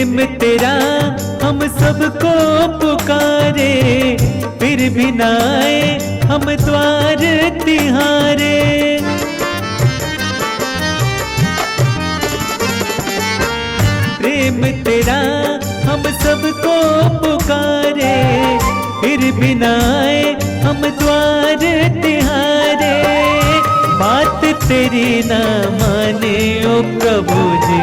प्रेम तेरा हम सबको पुकारे, फिर भी ना आए हम द्वार तिहारे। प्रेम तेरा हम सबको पुकारे, फिर भी ना आए हम द्वार तिहारे। बात तेरी ना माने ओ प्रभु जी,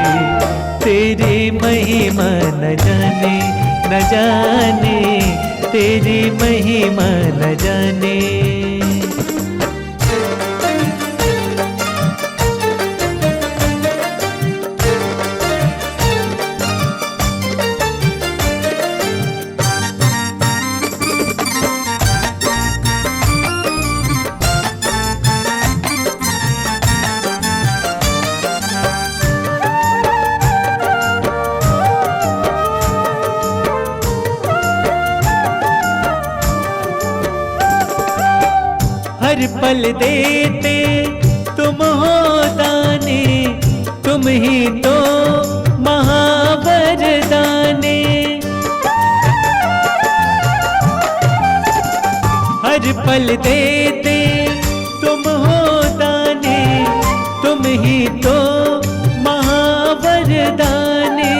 तेरी महिमा न जाने न जाने, तेरी महिमा न जाने। हर पल देते तुम हो दाने, तुम ही तो महावरदाने। हर पल देते तुम हो दाने, तुम ही तो महावरदाने।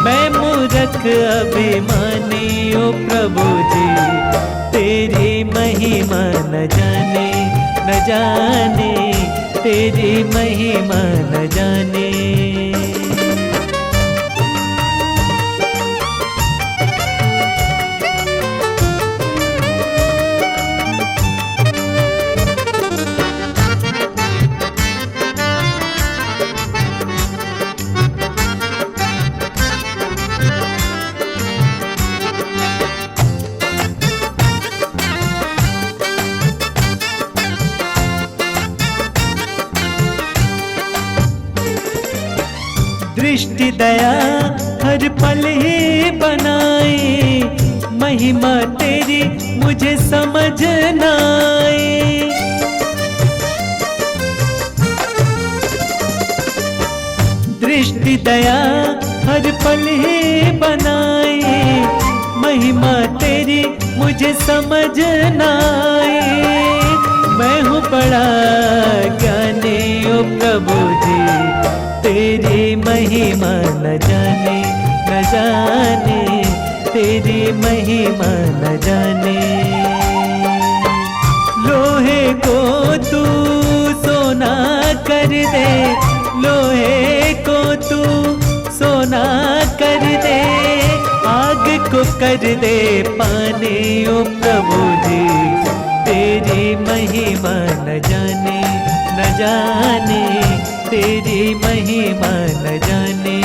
मैं मूर्ख अभिमानी ओ प्रभु जी, तेरी महिमा न जाने न जाने, तेरी महिमा न जाने। दृष्टि दया हर पल ही बनाए, महिमा तेरी मुझे समझ न आए। दृष्टि दया हर पल ही बनाए, महिमा तेरी मुझे समझ न आए। मैं हूँ बड़ा ज्ञानी ओ प्रभु जी, तेरी महिमा न जाने न जाने, तेरी महिमा न जाने। लोहे को तू सोना कर दे, लोहे को तू सोना कर दे, आग को कर दे पानी ओ प्रभु जी, तेरी महिमा न जाने न जाने, तेरी महिमा न जाने,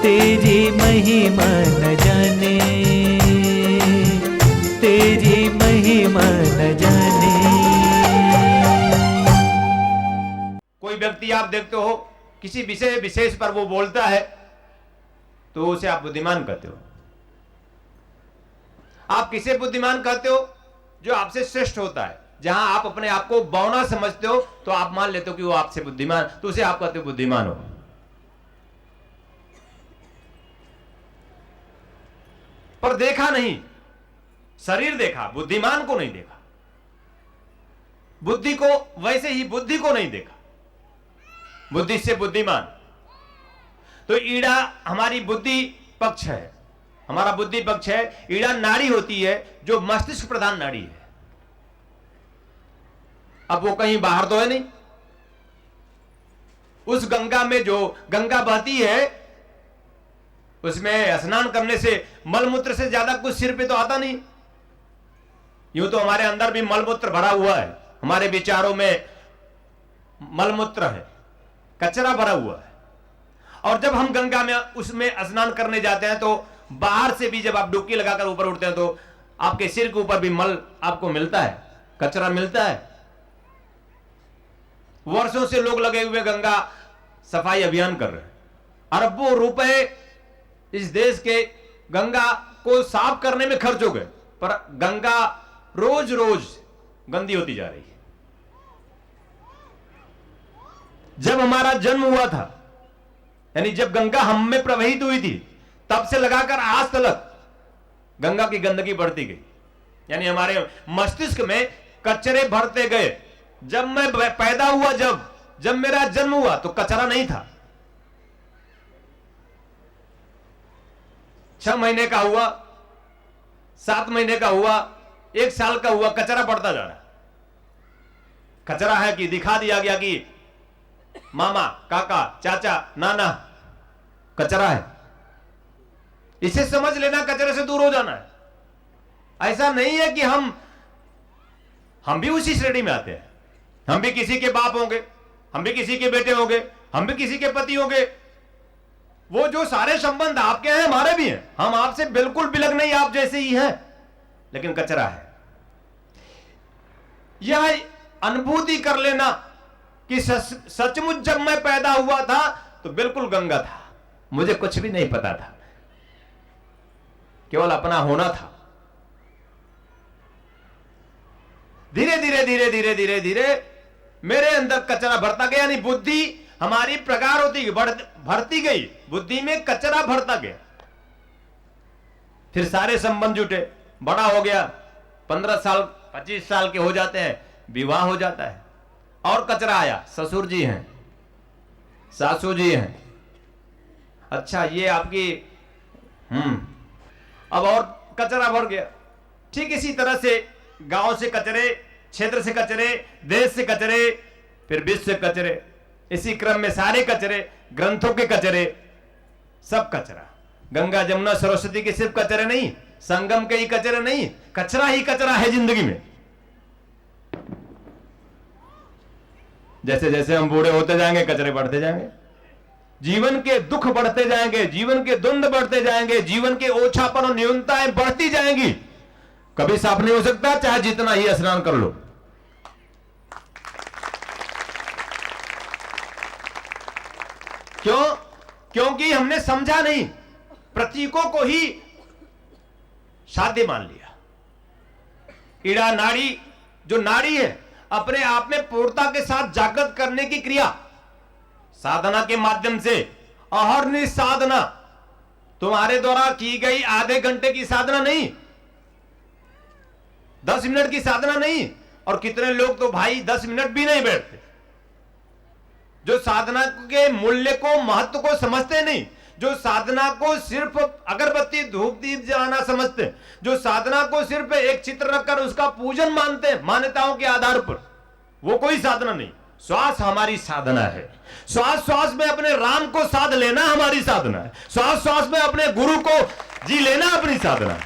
तेरी महिमा न जाने, तेरी महिमा न जाने। कोई व्यक्ति आप देखते हो किसी विषय विशेष पर वो बोलता है तो उसे आप बुद्धिमान कहते हो। आप किसे बुद्धिमान कहते हो? जो आपसे श्रेष्ठ होता है। जहां आप अपने आप को बौना समझते हो तो आप मान लेते हो कि वो आपसे बुद्धिमान, तो उसे आप कहते हो बुद्धिमान हो। पर देखा नहीं, शरीर देखा, बुद्धिमान को नहीं देखा। बुद्धि को वैसे ही बुद्धि को नहीं देखा। बुद्धि से बुद्धिमान। तो ईड़ा हमारी बुद्धि पक्ष है, हमारा बुद्धि पक्ष है। ईड़ा नाड़ी होती है जो मस्तिष्क प्रधान नाड़ी है। अब वो कहीं बाहर तो है नहीं। उस गंगा में जो गंगा बहती है उसमें स्नान करने से मलमूत्र से ज्यादा कुछ सिर पे तो आता नहीं। यूं तो हमारे अंदर भी मलमूत्र भरा हुआ है, हमारे विचारों में मलमूत्र है, कचरा भरा हुआ है। और जब हम गंगा में उसमें स्नान करने जाते हैं तो बाहर से भी जब आप डुबकी लगाकर ऊपर उठते हैं तो आपके सिर के ऊपर भी मल आपको मिलता है, कचरा मिलता है। वर्षों से लोग लगे हुए गंगा सफाई अभियान कर रहे हैं। अरबों रुपए इस देश के गंगा को साफ करने में खर्च हो गए, पर गंगा रोज रोज गंदी होती जा रही है। जब हमारा जन्म हुआ था यानी जब गंगा हम में प्रवाहित हुई थी तब से लगाकर आज तक गंगा की गंदगी बढ़ती गई। यानी हमारे मस्तिष्क में कचरे भरते गए। जब मैं पैदा हुआ, जब मेरा जन्म हुआ तो कचरा नहीं था। 6 महीने का हुआ, 7 महीने का हुआ, 1 साल का हुआ, कचरा बढ़ता जा रहा है। कचरा है कि दिखा दिया गया कि मामा, काका, चाचा, नाना, कचरा है, इसे समझ लेना, कचरे से दूर हो जाना है। ऐसा नहीं है कि हम भी उसी श्रेणी में आते हैं। हम भी किसी के बाप होंगे, हम भी किसी के बेटे होंगे, हम भी किसी के पति होंगे। वो जो सारे संबंध आपके हैं हमारे भी हैं। हम आपसे बिल्कुल बिलग नहीं, आप जैसे ही हैं, लेकिन कचरा है। यह अनुभूति कर लेना कि सचमुच जब मैं पैदा हुआ था तो बिल्कुल गंगा था, मुझे कुछ भी नहीं पता था, केवल अपना होना था। धीरे धीरे धीरे धीरे धीरे धीरे मेरे अंदर कचरा भरता गया। यानी बुद्धि हमारी प्रगाढ़ होती भरती गई, बुद्धि में कचरा भरता गया। फिर सारे संबंध जुटे, बड़ा हो गया, 15 साल 25 साल के हो जाते हैं, विवाह हो जाता है, और कचरा आया। ससुर जी हैं, सासू जी हैं, अच्छा ये आपकी अब और कचरा भर गया। ठीक इसी तरह से गांव से कचरे, क्षेत्र से कचरे, देश से कचरे, फिर विश्व से कचरे, इसी क्रम में सारे कचरे, ग्रंथों के कचरे, सब कचरा। गंगा जमुना सरस्वती के सिर्फ कचरे नहीं, संगम के ही कचरे नहीं, कचरा ही कचरा है जिंदगी में। जैसे जैसे हम बूढ़े होते जाएंगे कचरे बढ़ते जाएंगे, जीवन के दुख बढ़ते जाएंगे, जीवन के द्वंद्व बढ़ते जाएंगे, जीवन के ओछापन और न्यूनताएं बढ़ती जाएंगी। कभी साफ नहीं हो सकता, चाहे जितना ही स्नान कर लो। क्यों? क्योंकि हमने समझा नहीं, प्रतीकों को ही साध्य मान लिया। ईड़ा नाड़ी, जो नाड़ी है, अपने आप में पूर्णता के साथ जागृत करने की क्रिया, साधना के माध्यम से, अहर्निश साधना, तुम्हारे द्वारा की गई आधे घंटे की साधना नहीं, 10 मिनट की साधना नहीं। और कितने लोग तो भाई 10 मिनट भी नहीं बैठते, जो साधना के मूल्य को, महत्व को समझते नहीं, जो साधना को सिर्फ अगरबत्ती धूप दीप जलाना समझते, जो साधना को सिर्फ एक चित्र रखकर उसका पूजन मानते हैं मान्यताओं के आधार पर, वो कोई साधना नहीं। श्वास हमारी साधना है। श्वास श्वास में अपने राम को साध लेना हमारी साधना है। श्वास श्वास में अपने गुरु को जी लेना अपनी साधना है।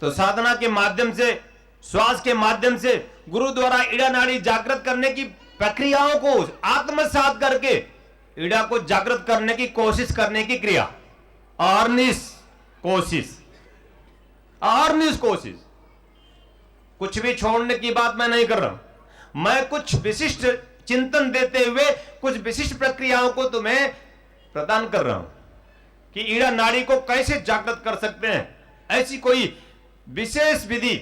तो साधना के माध्यम से, श्वास के माध्यम से गुरु द्वारा ईड़ा नाड़ी जागृत करने की प्रक्रियाओं को आत्मसात करके ईड़ा को जागृत करने की कोशिश करने की क्रिया, अहर्निश कोशिश, अहर्निश कोशिश। कुछ भी छोड़ने की बात मैं नहीं कर रहा हूं, मैं कुछ विशिष्ट चिंतन देते हुए कुछ विशिष्ट प्रक्रियाओं को तुम्हें प्रदान कर रहा हूं कि ईड़ा नाड़ी को कैसे जागृत कर सकते हैं। ऐसी कोई विशेष विधि,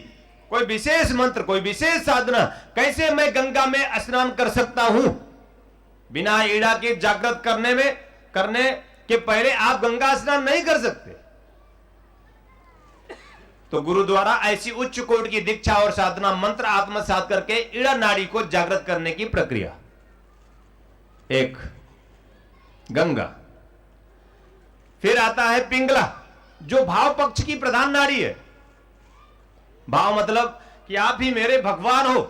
कोई विशेष मंत्र, कोई विशेष साधना, कैसे मैं गंगा में स्नान कर सकता हूं बिना ईड़ा के जागृत करने के पहले आप गंगा स्नान नहीं कर सकते। तो गुरु द्वारा ऐसी उच्च कोटि की दीक्षा और साधना मंत्र आत्मसात करके ईड़ा नाड़ी को जागृत करने की प्रक्रिया। एक गंगा, फिर आता है पिंगला, जो भाव पक्ष की प्रधान नाड़ी है। भाव मतलब कि आप ही मेरे भगवान हो।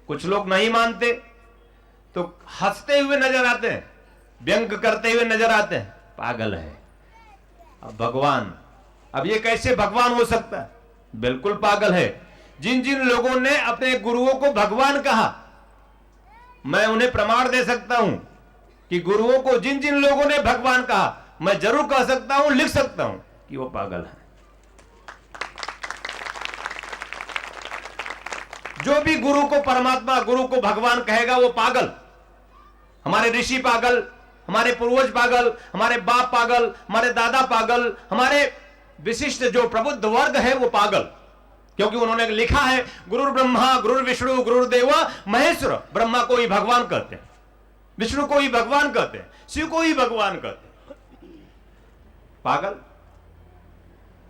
कुछ लोग नहीं मानते तो हंसते हुए नजर आते हैं, व्यंग करते हुए नजर आते हैं, पागल है। अब भगवान, अब ये कैसे भगवान हो सकता है? बिल्कुल पागल है। जिन जिन लोगों ने अपने गुरुओं को भगवान कहा, मैं उन्हें प्रमाण दे सकता हूं कि गुरुओं को जिन जिन लोगों ने भगवान कहा, मैं जरूर कह सकता हूं, लिख सकता हूं कि वो पागल है। जो भी गुरु को परमात्मा, गुरु को भगवान कहेगा वो पागल। हमारे ऋषि पागल, हमारे पूर्वज पागल, हमारे बाप पागल, हमारे दादा पागल, हमारे विशिष्ट जो प्रबुद्ध वर्ग है वो पागल। क्योंकि उन्होंने लिखा है गुरुर ब्रह्मा गुरुर विष्णु गुरुर्देव महेश्वर। ब्रह्मा को ही भगवान कहते हैं, विष्णु को ही भगवान कहते हैं, शिव को ही भगवान कहते हैं। पागल,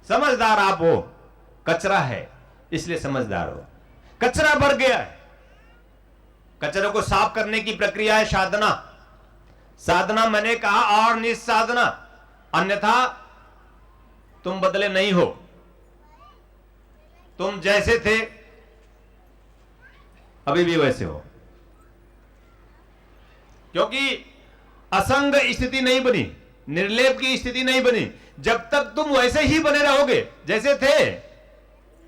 समझदार आप हो। कचरा है इसलिए समझदार हो। कचरा भर गया है, कचरे को साफ करने की प्रक्रिया है साधना। साधना मैंने कहा और निस्साधना, अन्यथा तुम बदले नहीं हो। तुम जैसे थे अभी भी वैसे हो, क्योंकि असंग स्थिति नहीं बनी, निर्लेप की स्थिति नहीं बनी। जब तक तुम वैसे ही बने रहोगे जैसे थे,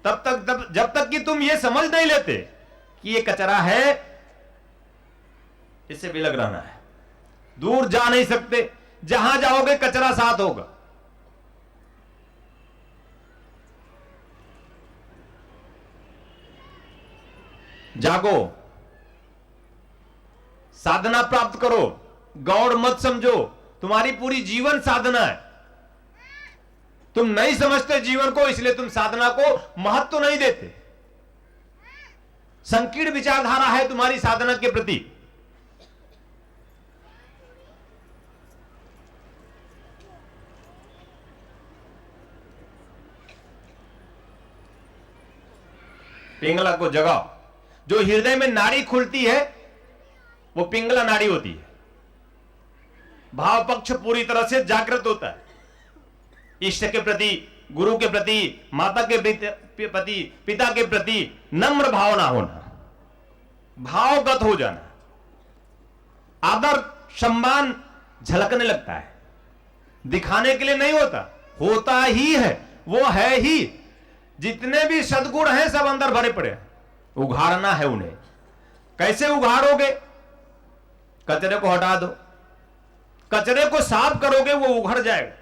जब तक कि तुम ये समझ नहीं लेते कि ये कचरा है, इससे भी लग रहना है, दूर जा नहीं सकते। जहां जाओगे कचरा साथ होगा। जागो, साधना प्राप्त करो, गौड़ मत समझो। तुम्हारी पूरी जीवन साधना है। तुम नहीं समझते जीवन को, इसलिए तुम साधना को महत्व नहीं देते। संकीर्ण विचारधारा है तुम्हारी साधना के प्रति। पिंगला को जगाओ। जो हृदय में नाड़ी खुलती है वो पिंगला नाड़ी होती है। भाव पक्ष पूरी तरह से जागृत होता है। इष्ट के प्रति, गुरु के प्रति, माता के प्रति, पिता के प्रति नम्र भावना होना, भावगत हो जाना, आदर सम्मान झलकने लगता है। दिखाने के लिए नहीं होता, होता ही है, वो है ही। जितने भी सद्गुण हैं सब अंदर भरे पड़े हैं, उघाड़ना है उन्हें। कैसे उघाड़ोगे? कचरे को हटा दो, कचरे को साफ करोगे वो उघड़ जाएगा।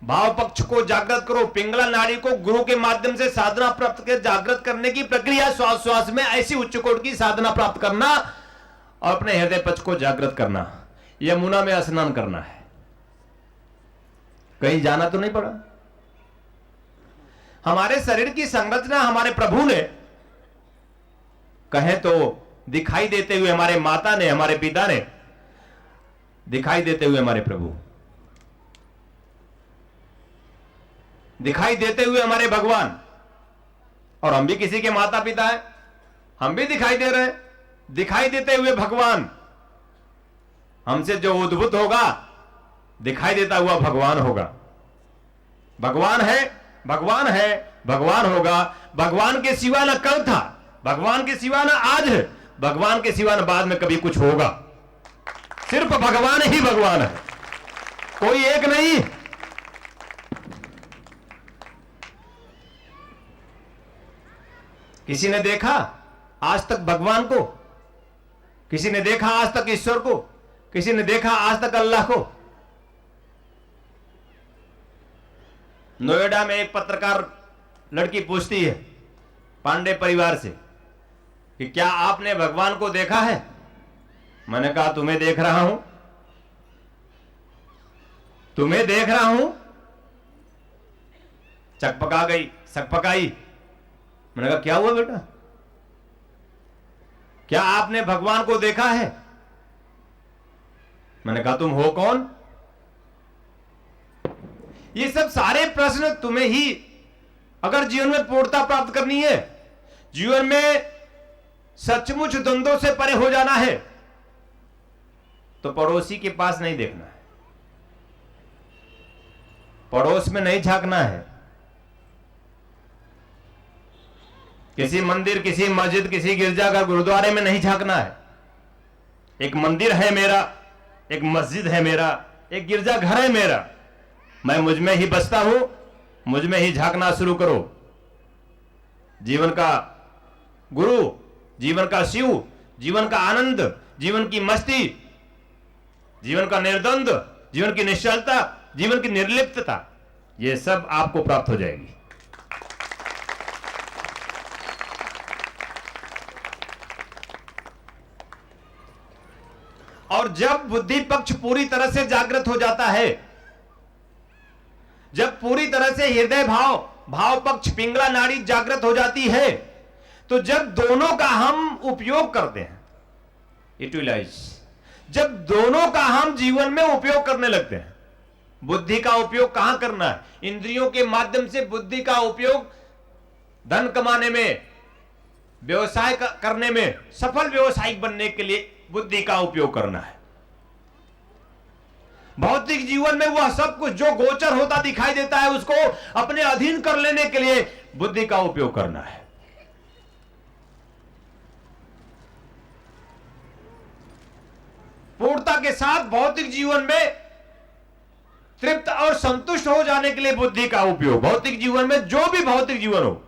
भाव पक्ष को जागृत करो। पिंगला नाड़ी को गुरु के माध्यम से साधना प्राप्त कर जागृत करने की प्रक्रिया, श्वास श्वास में ऐसी उच्च कोटि की साधना प्राप्त करना और अपने हृदय पक्ष को जागृत करना। यमुना में स्नान करना है, कहीं जाना तो नहीं पड़ा। हमारे शरीर की संरचना हमारे प्रभु ने, कहें तो दिखाई देते हुए हमारे माता ने, हमारे पिता ने, दिखाई देते हुए हमारे प्रभु, दिखाई देते हुए हमारे भगवान। और हम भी किसी के माता पिता हैं, हम भी दिखाई दे रहे हैं। दिखाई देते हुए भगवान, हमसे जो उद्भूत होगा दिखाई देता हुआ भगवान होगा। भगवान है, भगवान है, भगवान होगा। भगवान के सिवा न कल था, भगवान के सिवा न आज है, भगवान के सिवा न बाद में कभी कुछ होगा। सिर्फ भगवान ही भगवान है, कोई एक नहीं। किसी ने देखा आज तक भगवान को? किसी ने देखा आज तक ईश्वर को? किसी ने देखा आज तक अल्लाह को? नोएडा में एक पत्रकार लड़की पूछती है पांडे परिवार से कि क्या आपने भगवान को देखा है? मैंने कहा तुम्हें देख रहा हूं, तुम्हें देख रहा हूं। चकपका गई, सकपकाई। मैंने कहा क्या हुआ बेटा, क्या आपने भगवान को देखा है? मैंने कहा तुम हो कौन? ये सब सारे प्रश्न तुम्हें ही, अगर जीवन में पूर्णता प्राप्त करनी है, जीवन में सचमुच द्वंद्वों से परे हो जाना है, तो पड़ोसी के पास नहीं देखना है, पड़ोस में नहीं झांकना है। किसी मंदिर, किसी मस्जिद, किसी गिरजाघर, गुरुद्वारे में नहीं झांकना है। एक मंदिर है मेरा, एक मस्जिद है मेरा, एक गिरजाघर है मेरा, मैं मुझ में ही बसता हूं, मुझ में ही झांकना शुरू करो। जीवन का गुरु, जीवन का शिव, जीवन का आनंद, जीवन की मस्ती, जीवन का निर्द्वंद, जीवन की निश्चलता, जीवन की निर्लिप्तता, ये सब आपको प्राप्त हो जाएगी। और जब बुद्धि पक्ष पूरी तरह से जागृत हो जाता है, जब पूरी तरह से हृदय भाव भाव पक्ष पिंगला नाड़ी जागृत हो जाती है। तो जब दोनों का हम उपयोग करते हैं, यूटिलाइज, जब दोनों का हम जीवन में उपयोग करने लगते हैं, बुद्धि का उपयोग कहां करना है? इंद्रियों के माध्यम से बुद्धि का उपयोग धन कमाने में, व्यवसाय करने में, सफल व्यवसायिक बनने के लिए बुद्धि का उपयोग करना है। भौतिक जीवन में वह सब कुछ जो गोचर होता दिखाई देता है उसको अपने अधीन कर लेने के लिए बुद्धि का उपयोग करना है। पूर्णता के साथ भौतिक जीवन में तृप्त और संतुष्ट हो जाने के लिए बुद्धि का उपयोग। भौतिक जीवन में जो भी भौतिक जीवन हो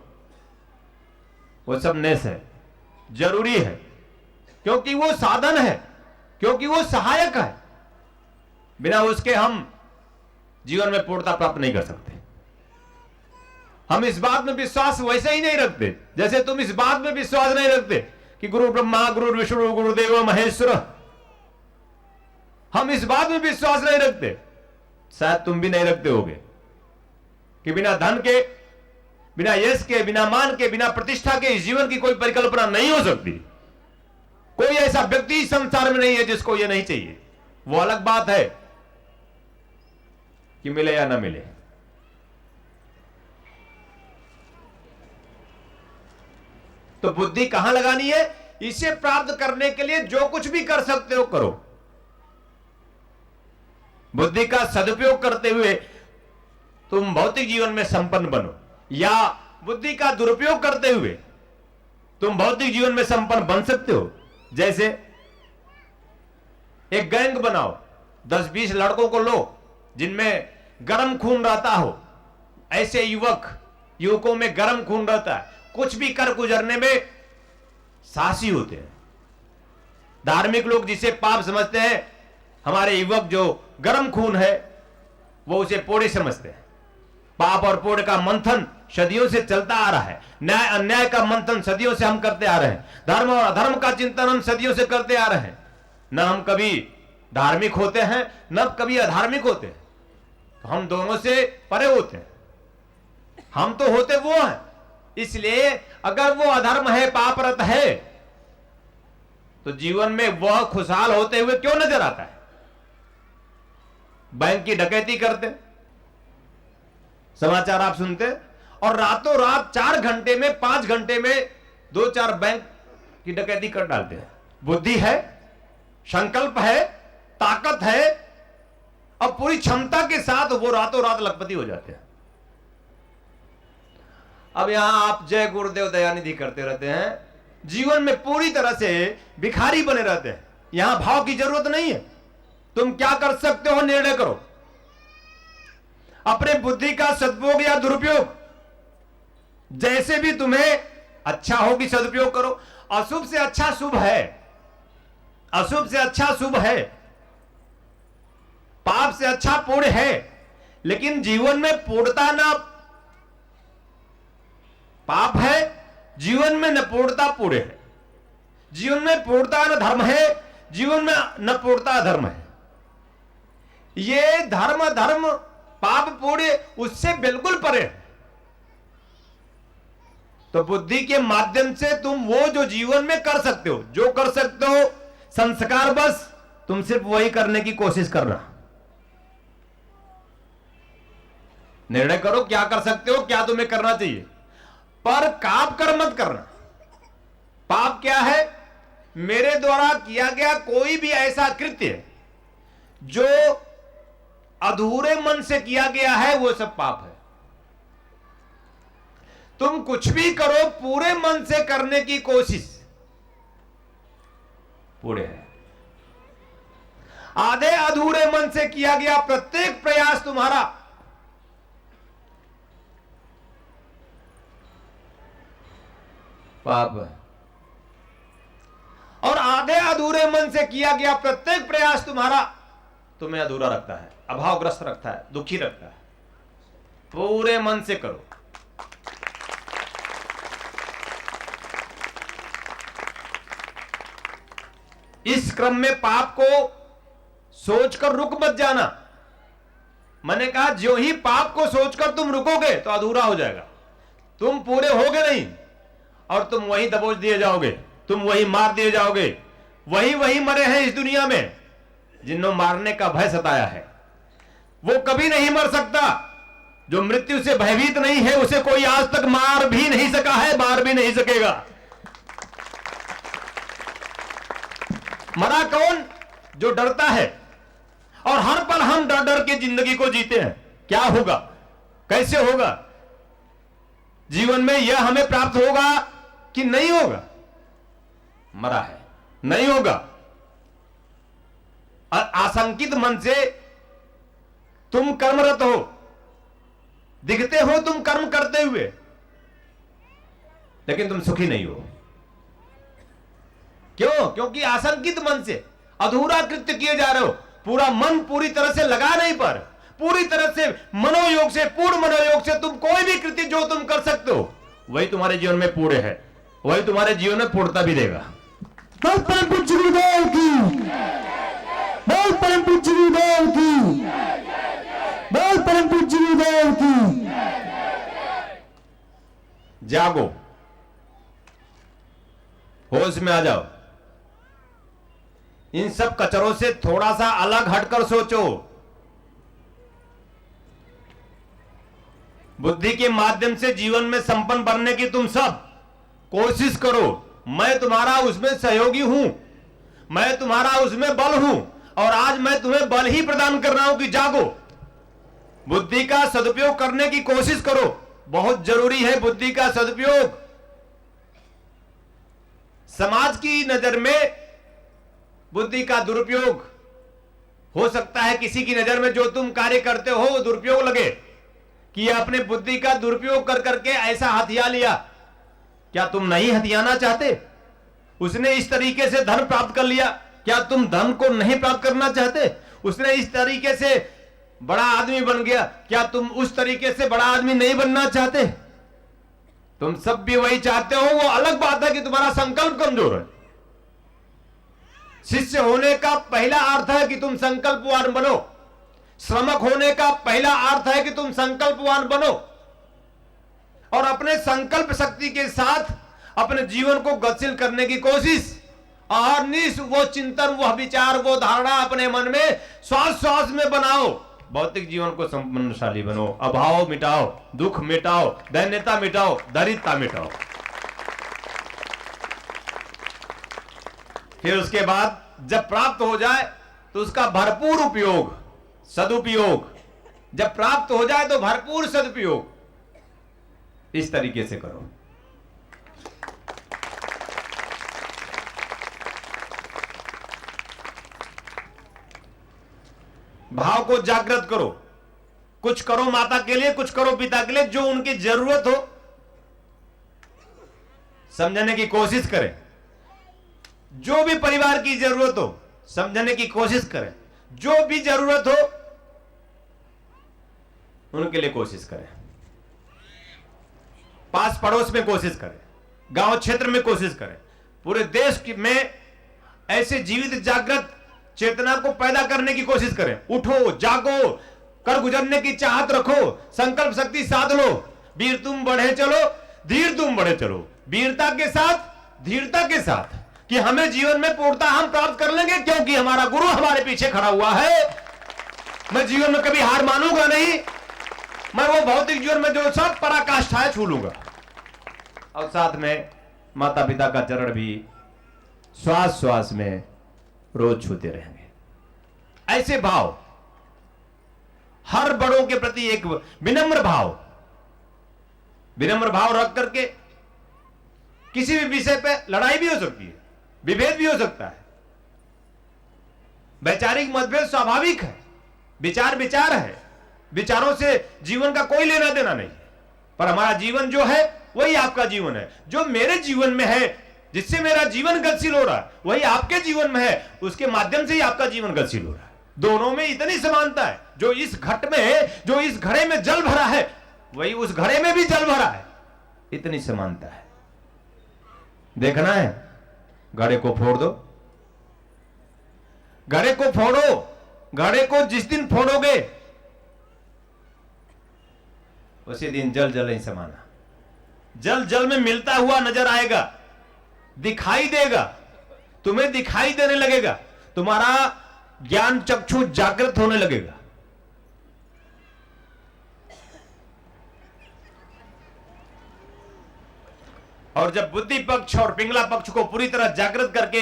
वो सब नेस है, जरूरी है, क्योंकि वो साधन है, क्योंकि वो सहायक है। बिना उसके हम जीवन में पूर्णता प्राप्त नहीं कर सकते। हम इस बात में विश्वास वैसे ही नहीं रखते जैसे तुम इस बात में विश्वास नहीं रखते कि गुरु ब्रह्मा गुरु विष्णु गुरुदेव महेश्वर। हम इस बात में विश्वास नहीं रखते, शायद तुम भी नहीं रखते होगे, कि बिना धन के, बिना यश के, बिना मान के, बिना प्रतिष्ठा के इस जीवन की कोई परिकल्पना नहीं हो सकती। कोई ऐसा व्यक्ति संसार में नहीं है जिसको यह नहीं चाहिए। वो अलग बात है कि मिले या ना मिले। तो बुद्धि कहां लगानी है? इसे प्राप्त करने के लिए जो कुछ भी कर सकते हो करो। बुद्धि का सदुपयोग करते हुए तुम भौतिक जीवन में संपन्न बनो, या बुद्धि का दुरुपयोग करते हुए तुम भौतिक जीवन में संपन्न बन सकते हो। जैसे एक गैंग बनाओ, 10-20 लड़कों को लो जिनमें गर्म खून रहता हो। ऐसे युवकों में गर्म खून रहता है, कुछ भी कर गुजरने में साहसी होते हैं। धार्मिक लोग जिसे पाप समझते हैं, हमारे युवक जो गर्म खून है वो उसे पोड़े समझते हैं। पाप और पोड़ का मंथन सदियों से चलता आ रहा है। न्याय अन्याय का मंथन सदियों से हम करते आ रहे हैं। धर्म और अधर्म का चिंतन हम सदियों से करते आ रहे हैं। न हम कभी धार्मिक होते हैं न कभी अधार्मिक होते हैं, तो हम दोनों से परे होते हैं। हम तो होते वो हैं। इसलिए अगर वो अधर्म है, पापरत है, तो जीवन में वह खुशहाल होते हुए क्यों नजर आता है? बैंक की डकैती करते, समाचार आप सुनते, और रातों रात 4 घंटे में, 5 घंटे में 2-4 बैंक की डकैती कर डालते हैं। बुद्धि है, संकल्प है, ताकत है, और पूरी क्षमता के साथ वो रातों रात लखपति हो जाते हैं। अब यहां आप जय गुरुदेव दयानिधि करते रहते हैं, जीवन में पूरी तरह से भिखारी बने रहते हैं। यहां भाव की जरूरत नहीं है। तुम क्या कर सकते हो, निर्णय करो। अपने बुद्धि का सदुपयोग या दुरुपयोग जैसे भी तुम्हें अच्छा होगी सदुपयोग करो। अशुभ से अच्छा शुभ है, अशुभ से अच्छा शुभ है, पाप से अच्छा पुण्य है। लेकिन जीवन में पूर्णता ना पाप है, जीवन में न पूर्णता पुण्य है। जीवन में पूर्णता न धर्म है, जीवन में न पूर्णता धर्म है। ये धर्म धर्म पाप पुण्य उससे बिल्कुल परे है। तो बुद्धि के माध्यम से तुम वो जो जीवन में कर सकते हो, जो कर सकते हो संस्कार, बस तुम सिर्फ वही करने की कोशिश करना। निर्णय करो क्या कर सकते हो, क्या तुम्हें करना चाहिए, पर पाप कर मत करना। पाप क्या है? मेरे द्वारा किया गया कोई भी ऐसा कृत्य जो अधूरे मन से किया गया है वो सब पाप है। तुम कुछ भी करो पूरे मन से करने की कोशिश पूरे है। आधे अधूरे मन से किया गया प्रत्येक प्रयास तुम्हारा पाप है, और आधे अधूरे मन से किया गया प्रत्येक प्रयास तुम्हारा तुम्हें अधूरा रखता है, अभावग्रस्त रखता है, दुखी रखता है। पूरे मन से करो। इस क्रम में पाप को सोचकर रुक मत जाना। मैंने कहा जो ही पाप को सोचकर तुम रुकोगे तो अधूरा हो जाएगा। तुम पूरे होगे नहीं, और तुम वहीं दबोच दिए जाओगे, तुम वहीं मार दिए जाओगे। वही मरे हैं इस दुनिया में जिन्हों मारने का भय सताया है। वो कभी नहीं मर सकता। जो मृत्यु से भयभीत नहीं है उसे कोई आज तक मार भी नहीं सका है, मार भी नहीं सकेगा। मरा कौन? जो डरता है। और हर पल हम डर डर के जिंदगी को जीते हैं। क्या होगा, कैसे होगा, जीवन में यह हमें प्राप्त होगा कि नहीं होगा? मरा है, नहीं होगा। आशंकित मन से तुम कर्मरत हो, दिखते हो तुम कर्म करते हुए, लेकिन तुम सुखी नहीं हो। क्यों? क्योंकि आशंकित मन से अधूरा कृत्य किए जा रहे हो। पूरा मन पूरी तरह से लगा नहीं, पर पूरी तरह से मनोयोग से, पूर्ण मनोयोग से तुम कोई भी कृत्य जो तुम कर सकते हो वही तुम्हारे जीवन में पूर्ण है, वही तुम्हारे जीवन में पूर्णता भी देगा। बोल परम पूज्य गुरुदेव की, बोल परम पूज्य गुरुदेव की, बोल परम पूज्य गुरुदेव की। जागो, होश में आ जाओ। इन सब कचरों से थोड़ा सा अलग हटकर सोचो। बुद्धि के माध्यम से जीवन में संपन्न बनने की तुम सब कोशिश करो। मैं तुम्हारा उसमें सहयोगी हूं, मैं तुम्हारा उसमें बल हूं, और आज मैं तुम्हें बल ही प्रदान कर रहा हूं कि जागो, बुद्धि का सदुपयोग करने की कोशिश करो। बहुत जरूरी है बुद्धि का सदुपयोग। समाज की नजर में बुद्धि का दुरुपयोग हो सकता है। किसी की नजर में जो तुम कार्य करते हो वो दुरुपयोग लगे कि अपने बुद्धि का दुरुपयोग कर करके ऐसा हथिया लिया। क्या तुम नहीं हथियाना चाहते? उसने इस तरीके से धन प्राप्त कर लिया, क्या तुम धन को नहीं प्राप्त करना चाहते? उसने इस तरीके से बड़ा आदमी बन गया, क्या तुम उस तरीके से बड़ा आदमी नहीं बनना चाहते? तुम सब भी वही चाहते हो। वो अलग बात है कि तुम्हारा संकल्प कमजोर है। शिष्य होने का पहला अर्थ है कि तुम संकल्पवान बनो। श्रमक होने का पहला अर्थ है कि तुम संकल्पवान बनो, और अपने संकल्प शक्ति के साथ अपने जीवन को गतिशील करने की कोशिश, अहर्निश वो चिंतन, वह विचार, वो धारणा अपने मन में श्वास श्वास में बनाओ। भौतिक जीवन को संपन्नशाली बनो। अभाव मिटाओ, दुख मिटाओ, दैन्यता मिटाओ, दरिद्रता मिटाओ। फिर उसके बाद जब प्राप्त हो जाए तो उसका भरपूर उपयोग, सदुपयोग। जब प्राप्त हो जाए तो भरपूर सदुपयोग इस तरीके से करो। भाव को जागृत करो। कुछ करो माता के लिए, कुछ करो पिता के लिए, जो उनकी जरूरत हो समझने की कोशिश करें। जो भी परिवार की जरूरत हो समझने की कोशिश करें। जो भी जरूरत हो उनके लिए कोशिश करें। पास पड़ोस में कोशिश करें, गांव क्षेत्र में कोशिश करें, पूरे देश में ऐसे जीवित जागृत चेतना को पैदा करने की कोशिश करें। उठो, जागो, कर गुजरने की चाहत रखो, संकल्प शक्ति साध लो। वीर तुम बढ़े चलो, धीर तुम बढ़े चलो। वीरता के साथ, धीरता के साथ, कि हमें जीवन में पूर्णता हम प्राप्त कर लेंगे, क्योंकि हमारा गुरु हमारे पीछे खड़ा हुआ है। मैं जीवन में कभी हार मानूंगा नहीं। मैं वो भौतिक जीवन में जो सब पराकाष्ठाएं छू लूंगा, और साथ में माता पिता का चरण भी श्वास श्वास में रोज छूते रहेंगे। ऐसे भाव, हर बड़ों के प्रति एक विनम्र भाव, विनम्र भाव रख करके किसी भी विषय पे लड़ाई भी हो सकती है, विभेद भी हो सकता है। वैचारिक मतभेद स्वाभाविक है। विचार विचार है, विचारों से जीवन का कोई लेना देना नहीं। पर हमारा जीवन जो है वही आपका जीवन है। जो मेरे जीवन में है, जिससे मेरा जीवन गतिशील हो रहा है, वही आपके जीवन में है। उसके माध्यम से ही आपका जीवन गतिशील हो रहा है। दोनों में इतनी समानता है। जो इस घट में, जो इस घड़े में जल भरा है, वही उस घड़े में भी जल भरा है। इतनी समानता है। देखना है, घड़े को फोड़ दो, घड़े को फोड़ो। घड़े को जिस दिन फोड़ोगे उसी दिन जल जल नहीं समाना। जल जल में मिलता हुआ नजर आएगा, दिखाई देगा, तुम्हें दिखाई देने लगेगा, तुम्हारा ज्ञान चक्षु जागृत होने लगेगा। और जब बुद्धि पक्ष और पिंगला पक्ष को पूरी तरह जागृत करके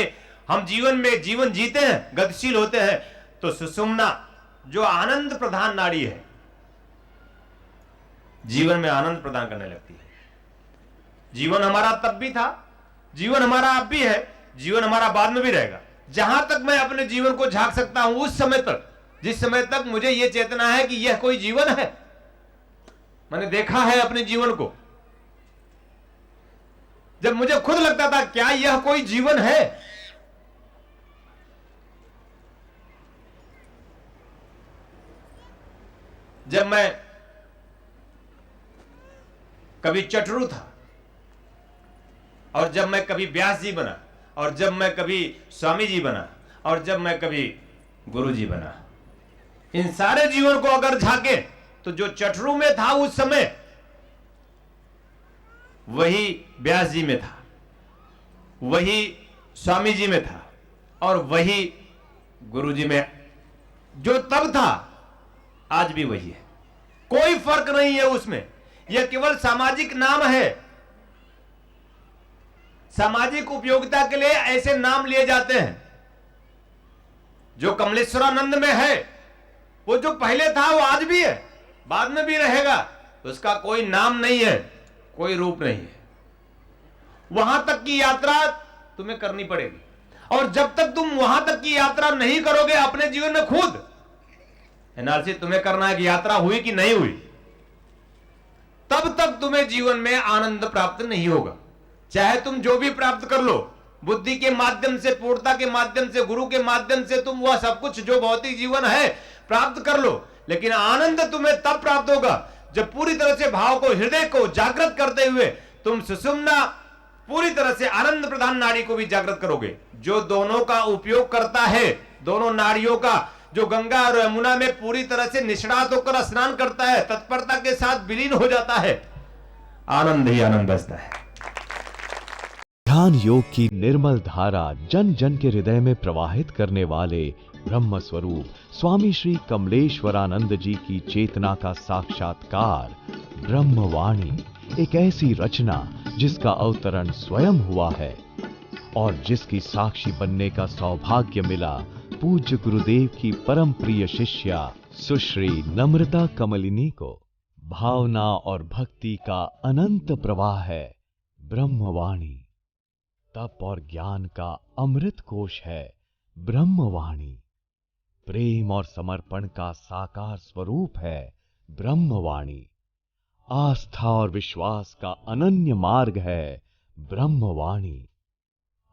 हम जीवन में जीवन जीते हैं, गतिशील होते हैं, तो सुषुम्ना जो आनंद प्रधान नाड़ी है, जीवन में आनंद प्रदान करने लगती है। जीवन हमारा तब भी था, जीवन हमारा अब भी है, जीवन हमारा बाद में भी रहेगा। जहां तक मैं अपने जीवन को झांक सकता हूं, उस समय तक, जिस समय तक मुझे यह चेतना है कि यह कोई जीवन है, मैंने देखा है अपने जीवन को। जब मुझे खुद लगता था क्या यह कोई जीवन है, जब मैं कभी चटरू था, और जब मैं कभी व्यास जी बना, और जब मैं कभी स्वामी जी बना, और जब मैं कभी गुरु जी बना, इन सारे जीवन को अगर झांके तो जो चटरू में था उस समय, वही व्यास जी में था, वही स्वामी जी में था, और वही गुरु जी में जो तब था आज भी वही है। कोई फर्क नहीं है उसमें। यह केवल सामाजिक नाम है। सामाजिक उपयोगिता के लिए ऐसे नाम लिए जाते हैं। जो कमलेश्वरानंद में है, वो जो पहले था वो आज भी है, बाद में भी रहेगा। उसका कोई नाम नहीं है, कोई रूप नहीं है। वहां तक की यात्रा तुम्हें करनी पड़ेगी, और जब तक तुम वहां तक की यात्रा नहीं करोगे अपने जीवन में खुद, एनआरसी तुम्हें करना है कि यात्रा हुई कि नहीं हुई, तब तक तुम्हें जीवन में आनंद प्राप्त नहीं होगा। चाहे तुम जो भी प्राप्त कर लो, बुद्धि के माध्यम से, पूर्णता के माध्यम से, गुरु के माध्यम से, तुम वह सब कुछ जो भौतिक जीवन है प्राप्त कर लो, लेकिन आनंद तुम्हें तब प्राप्त होगा जब पूरी तरह से भाव को, हृदय को जागृत करते हुए तुम सुषुम्ना पूरी तरह से आनंद प्रधान नाड़ी को भी जागृत करोगे। जो दोनों का उपयोग करता है, दोनों नाड़ियों का, जो गंगा और यमुना में पूरी तरह से निष्णात होकर स्नान करता है, तत्परता के साथ विलीन हो जाता है, आनंद ही आनंद बसता है। ध्यान योग की निर्मल धारा जन जन के हृदय में प्रवाहित करने वाले ब्रह्म स्वरूप स्वामी श्री कमलेश्वरानंद जी की चेतना का साक्षात्कार ब्रह्मवाणी, एक ऐसी रचना जिसका अवतरण स्वयं हुआ है और जिसकी साक्षी बनने का सौभाग्य मिला पूज्य गुरुदेव की परम प्रिय शिष्या सुश्री नम्रता कमलिनी को। भावना और भक्ति का अनंत प्रवाह है ब्रह्मवाणी। तप और ज्ञान का अमृत कोश है ब्रह्मवाणी। प्रेम और समर्पण का साकार स्वरूप है ब्रह्मवाणी। आस्था और विश्वास का अनन्य मार्ग है ब्रह्मवाणी।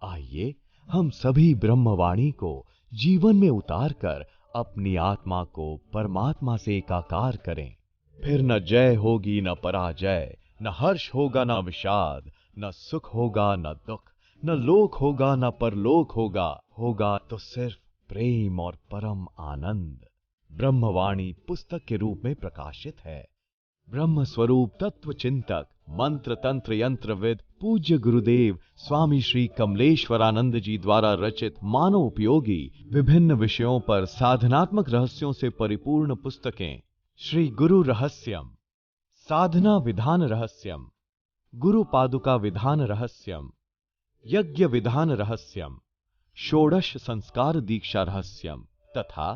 आइए हम सभी ब्रह्मवाणी को जीवन में उतारकर अपनी आत्मा को परमात्मा से एकाकार करें। फिर न जय होगी न पराजय, न हर्ष होगा न विषाद, न सुख होगा न दुख, न लोक होगा न परलोक होगा, होगा तो सिर्फ प्रेम और परम आनंद। ब्रह्मवाणी पुस्तक के रूप में प्रकाशित है। ब्रह्म स्वरूप तत्व चिंतक, मंत्र तंत्र यंत्रविद पूज्य गुरुदेव स्वामी श्री कमलेश्वरानंद जी द्वारा रचित मानव उपयोगी विभिन्न विषयों पर साधनात्मक रहस्यों से परिपूर्ण पुस्तकें श्री गुरु रहस्यम, साधना विधान रहस्यम, गुरु पादुका विधान रहस्यम, यज्ञ विधान रहस्यम, षोडश संस्कार दीक्षा रहस्यम तथा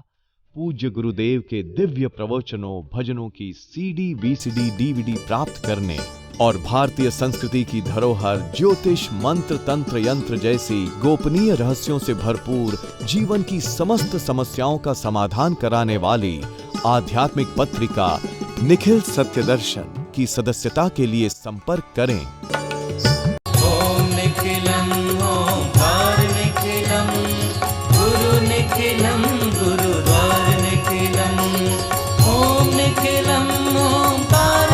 पूज्य गुरुदेव के दिव्य प्रवचनों भजनों की सीडी, वीसीडी, डीवीडी प्राप्त करने और भारतीय संस्कृति की धरोहर ज्योतिष, मंत्र तंत्र यंत्र जैसी गोपनीय रहस्यों से भरपूर जीवन की समस्त समस्याओं का समाधान कराने वाली आध्यात्मिक पत्रिका निखिल सत्य दर्शन की सदस्यता के लिए संपर्क करें। ओम निखिलम ओंकार निखिलम, गुरु निखिलम गुरुद्वार निखिलम, ओम निखिलम ओंकार